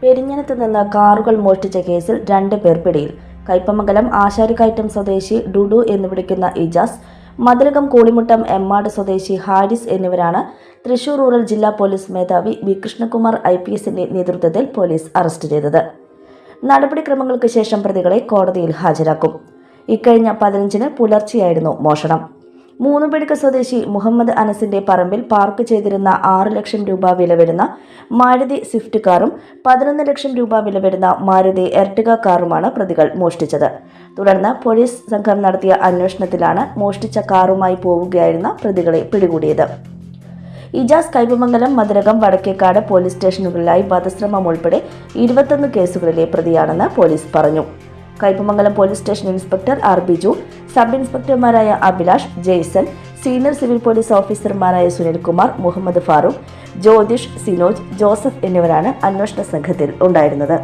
പെരിഞ്ഞനത്ത് നിന്ന് കാറുകൾ മോഷ്ടിച്ച കേസിൽ 2 പേർ പിടിയിൽ. കയ്പമംഗലം ആശാരിക്കയറ്റം സ്വദേശി ഡുഡു എന്ന് വിളിക്കുന്ന ഇജാസ്, മതിലകം കൂളിമുട്ടം എമ്മാട് സ്വദേശി ഹാരിസ് എന്നിവരാണ് തൃശൂർ റൂറൽ ജില്ലാ പോലീസ് മേധാവി വി കൃഷ്ണകുമാർ IPSന്റെ നേതൃത്വത്തിൽ പോലീസ് അറസ്റ്റ് ചെയ്തത്. നടപടിക്രമങ്ങൾക്ക് ശേഷം പ്രതികളെ കോടതിയിൽ ഹാജരാക്കും. ഇക്കഴിഞ്ഞ 15-ന് പുലർച്ചെയായിരുന്നു മോഷണം. മൂന്നുപേടുക സ്വദേശി മുഹമ്മദ് അനസിന്റെ പറമ്പിൽ പാർക്ക് ചെയ്തിരുന്ന 6 ലക്ഷം രൂപ വില വരുന്ന മാരുതി സ്വിഫ്റ്റ് കാറും 11 ലക്ഷം രൂപ വില വരുന്ന മാരുതി എർട്ടിഗ കാറുമാണ് പ്രതികൾ മോഷ്ടിച്ചത്. തുടർന്ന് പോലീസ് സംഘം നടത്തിയ അന്വേഷണത്തിലാണ് മോഷ്ടിച്ച കാറുമായി പോവുകയായിരുന്ന പ്രതികളെ പിടികൂടിയത്. ഇജാസ് കയ്പമംഗലം, മതിലകം, വടക്കേക്കാട് പോലീസ് സ്റ്റേഷനുകളിലായി വധശ്രമം ഉൾപ്പെടെ 21 കേസുകളിലെ പ്രതിയാണെന്ന് പോലീസ് പറഞ്ഞു. Kaipamangalam police station inspector R. Biju, sub ഇൻസ്പെക്ടർമാരായ Abhilash, Jaison, senior civil police ഓഫീസർമാരായ സുനിൽകുമാർ, മുഹമ്മദ് ഫാറൂഖ്, ജ്യോതിഷ്, സിനോജ്, ജോസഫ് എന്നിവരാണ് അന്വേഷണ സംഘത്തിൽ ഉണ്ടായിരുന്നത്.